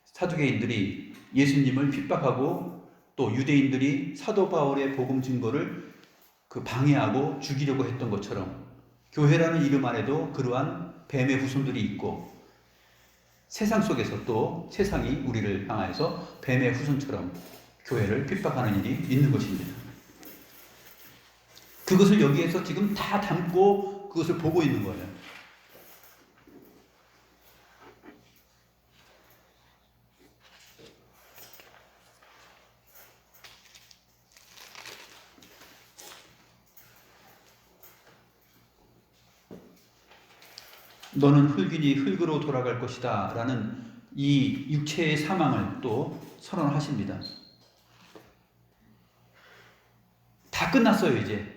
사두개인들이 예수님을 핍박하고, 또 유대인들이 사도 바울의 복음 증거를 방해하고 죽이려고 했던 것처럼, 교회라는 이름 안에도 그러한 뱀의 후손들이 있고, 세상 속에서 또 세상이 우리를 향하여서 뱀의 후손처럼 교회를 핍박하는 일이 있는 것입니다. 그것을 여기에서 지금 다 담고 그것을 보고 있는 거예요. 너는 흙이니 흙으로 돌아갈 것이다 라는 이 육체의 사망을 또 선언하십니다. 다 끝났어요. 이제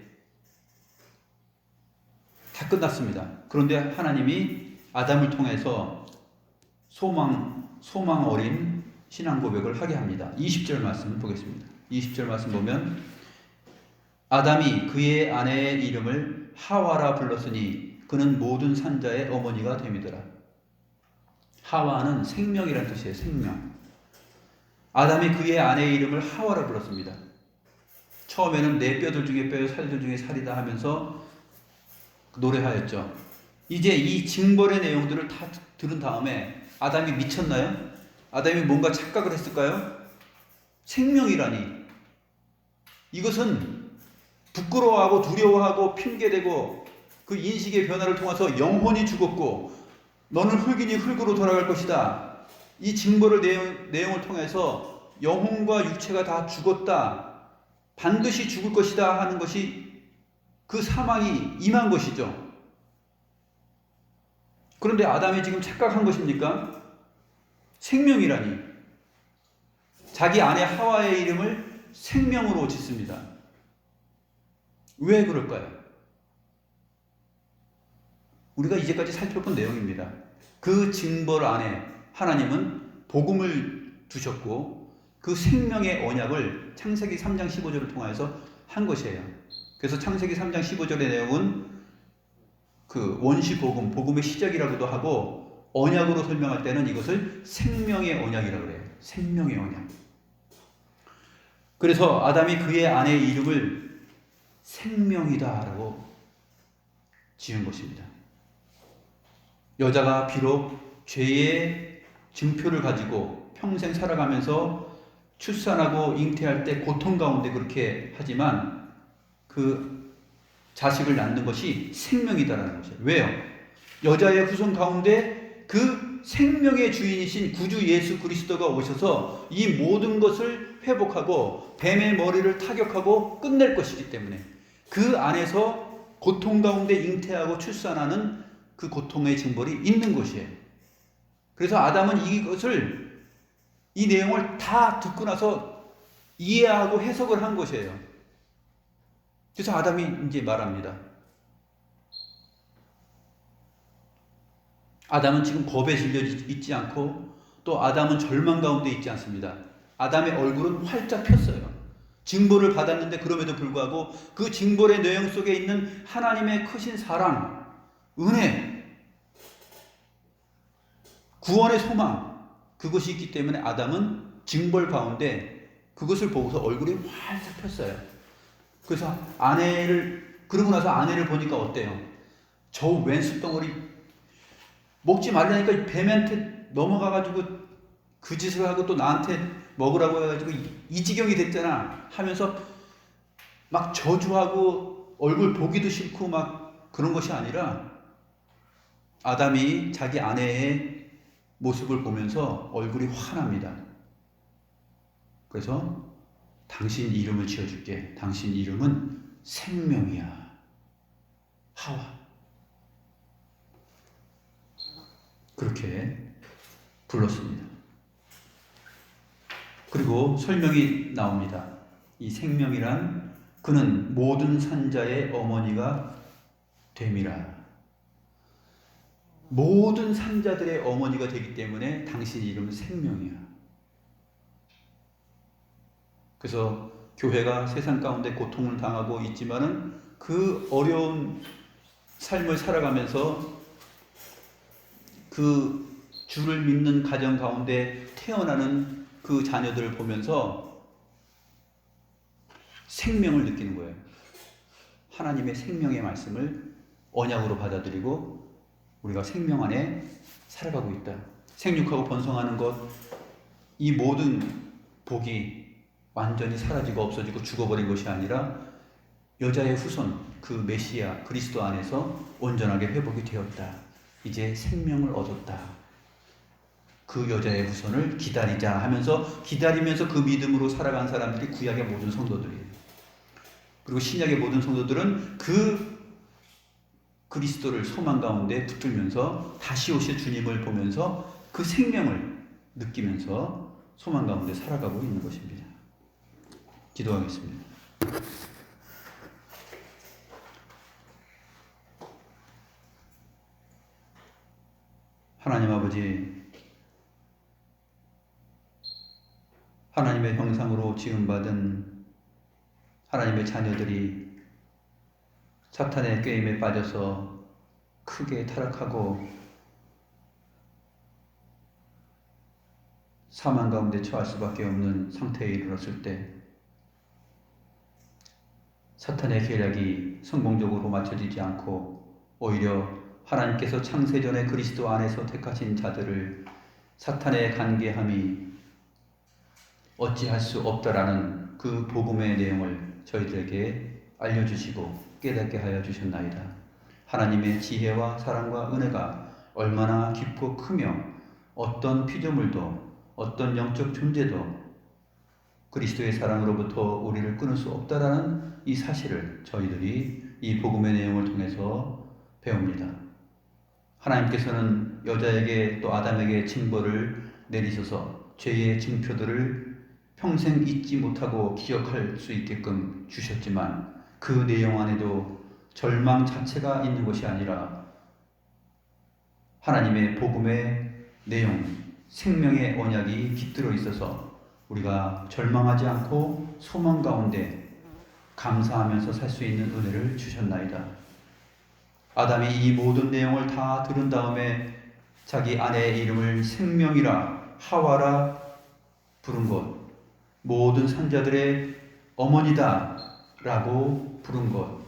다 끝났습니다. 그런데 하나님이 아담을 통해서 소망 어린 신앙 고백을 하게 합니다. 20절 말씀을 보겠습니다. 20절 말씀 보면, 아담이 그의 아내의 이름을 하와라 불렀으니 그는 모든 산자의 어머니가 됨이더라. 하와는 생명이라는 뜻이에요. 생명. 아담이 그의 아내의 이름을 하와라 불렀습니다. 처음에는 내 뼈들 중에 뼈요 살들 중에 살이다 하면서 노래하였죠. 이제 이 징벌의 내용들을 다 들은 다음에 아담이 미쳤나요? 아담이 뭔가 착각을 했을까요? 생명이라니, 이것은 부끄러워하고 두려워하고 핑계대고 그 인식의 변화를 통해서 영혼이 죽었고, 너는 흙이니 흙으로 돌아갈 것이다. 이 징벌의 내용을 통해서 영혼과 육체가 다 죽었다, 반드시 죽을 것이다 하는 것이, 그 사망이 임한 것이죠. 그런데 아담이 지금 착각한 것입니까? 생명이라니. 자기 아내 하와의 이름을 생명으로 짓습니다. 왜 그럴까요? 우리가 이제까지 살펴본 내용입니다. 그 징벌 안에 하나님은 복음을 두셨고, 그 생명의 언약을 창세기 3장 15절을 통해서 한 것이에요. 그래서 창세기 3장 15절의 내용은 그 원시 복음, 복음의 시작이라고도 하고, 언약으로 설명할 때는 이것을 생명의 언약이라고 그래요. 생명의 언약. 그래서 아담이 그의 아내의 이름을 생명이다라고 지은 것입니다. 여자가 비록 죄의 증표를 가지고 평생 살아가면서 출산하고 잉태할 때 고통 가운데 그렇게 하지만, 그 자식을 낳는 것이 생명이다라는 것이에요. 왜요? 여자의 후손 가운데 그 생명의 주인이신 구주 예수 그리스도가 오셔서 이 모든 것을 회복하고 뱀의 머리를 타격하고 끝낼 것이기 때문에, 그 안에서 고통 가운데 잉태하고 출산하는 그 고통의 징벌이 있는 것이에요. 그래서 아담은 이 내용을 다 듣고 나서 이해하고 해석을 한 것이에요. 그래서 아담이 이제 말합니다. 아담은 지금 겁에 질려 있지 않고, 또 아담은 절망 가운데 있지 않습니다. 아담의 얼굴은 활짝 폈어요. 징벌을 받았는데 그럼에도 불구하고 그 징벌의 내용 속에 있는 하나님의 크신 사랑, 은혜, 구원의 소망, 그것이 있기 때문에 아담은 징벌 가운데 그것을 보고서 얼굴이 활짝 폈어요. 그래서 그러고 나서 아내를 보니까 어때요? 저 웬 숯덩어리, 먹지 말라니까 뱀한테 넘어가가지고 그 짓을 하고 또 나한테 먹으라고 해가지고 이 지경이 됐잖아 하면서 막 저주하고 얼굴 보기도 싫고 막 그런 것이 아니라, 아담이 자기 아내의 모습을 보면서 얼굴이 환합니다. 그래서 당신 이름을 지어줄게. 당신 이름은 생명이야. 하와. 그렇게 불렀습니다. 그리고 설명이 나옵니다. 이 생명이란 그는 모든 산자의 어머니가 됨이라. 모든 산자들의 어머니가 되기 때문에 당신 이름은 생명이야. 그래서 교회가 세상 가운데 고통을 당하고 있지만은 그 어려운 삶을 살아가면서 그 주를 믿는 가정 가운데 태어나는 그 자녀들을 보면서 생명을 느끼는 거예요. 하나님의 생명의 말씀을 언약으로 받아들이고 우리가 생명 안에 살아가고 있다. 생육하고 번성하는 것, 이 모든 복이 완전히 사라지고 없어지고 죽어버린 것이 아니라 여자의 후손, 그 메시아 그리스도 안에서 온전하게 회복이 되었다. 이제 생명을 얻었다. 그 여자의 후손을 기다리자 하면서 기다리면서 그 믿음으로 살아간 사람들이 구약의 모든 성도들이에요. 그리고 신약의 모든 성도들은 그 그리스도를 소망 가운데 붙들면서 다시 오실 주님을 보면서 그 생명을 느끼면서 소망 가운데 살아가고 있는 것입니다. 기도하겠습니다. 하나님 아버지, 하나님의 형상으로 지음받은 하나님의 자녀들이 사탄의 꾀임에 빠져서 크게 타락하고 사망 가운데 처할 수밖에 없는 상태에 이르렀을 때 사탄의 계략이 성공적으로 맞춰지지 않고 오히려 하나님께서 창세전에 그리스도 안에서 택하신 자들을 사탄의 간계함이 어찌할 수 없다라는 그 복음의 내용을 저희들에게 알려주시고 깨닫게 하여 주셨나이다. 하나님의 지혜와 사랑과 은혜가 얼마나 깊고 크며 어떤 피조물도 어떤 영적 존재도 그리스도의 사랑으로부터 우리를 끊을 수 없다라는 이 사실을 저희들이 이 복음의 내용을 통해서 배웁니다. 하나님께서는 여자에게 또 아담에게 징벌을 내리셔서 죄의 징표들을 평생 잊지 못하고 기억할 수 있게끔 주셨지만 그 내용 안에도 절망 자체가 있는 것이 아니라 하나님의 복음의 내용, 생명의 언약이 깃들어 있어서 우리가 절망하지 않고 소망 가운데 감사하면서 살 수 있는 은혜를 주셨나이다. 아담이 이 모든 내용을 다 들은 다음에 자기 아내의 이름을 생명이라 하와라 부른 것, 모든 산자들의 어머니다 라고 부른 것,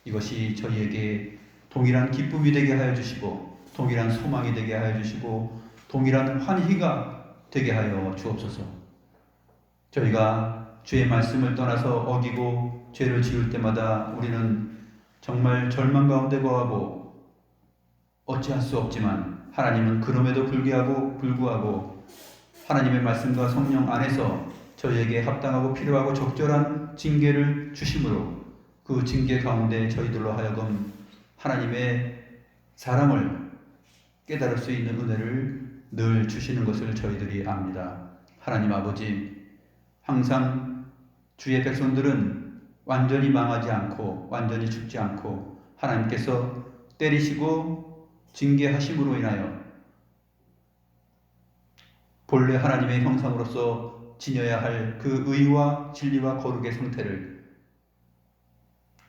이것이 저희에게 동일한 기쁨이 되게 하여 주시고 동일한 소망이 되게 하여 주시고 동일한 환희가 되게 하여 주옵소서. 저희가 주의 말씀을 떠나서 어기고 죄를 지을 때마다 우리는 정말 절망 가운데 거하고 어찌할 수 없지만 하나님은 그럼에도 불구하고 하나님의 말씀과 성령 안에서 저희에게 합당하고 필요하고 적절한 징계를 주심으로 그 징계 가운데 저희들로 하여금 하나님의 사랑을 깨달을 수 있는 은혜를 늘 주시는 것을 저희들이 압니다. 하나님 아버지, 항상 주의 백성들은 완전히 망하지 않고 완전히 죽지 않고 하나님께서 때리시고 징계하심으로 인하여 본래 하나님의 형상으로서 지녀야 할 그 의와 진리와 거룩의 상태를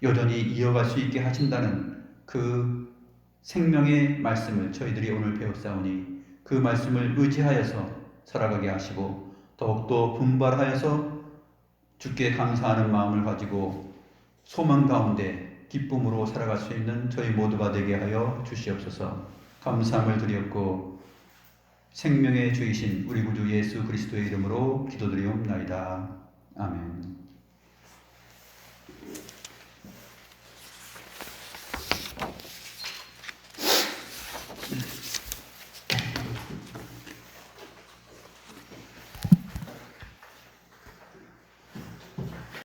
여전히 이어갈 수 있게 하신다는 그 생명의 말씀을 저희들이 오늘 배웠사오니 그 말씀을 의지하여서 살아가게 하시고 더욱더 분발하여서 주께 감사하는 마음을 가지고 소망 가운데 기쁨으로 살아갈 수 있는 저희 모두가 되게 하여 주시옵소서. 감사함을 드리옵고 생명의 주이신 우리 구주 예수 그리스도의 이름으로 기도드리옵나이다. 아멘.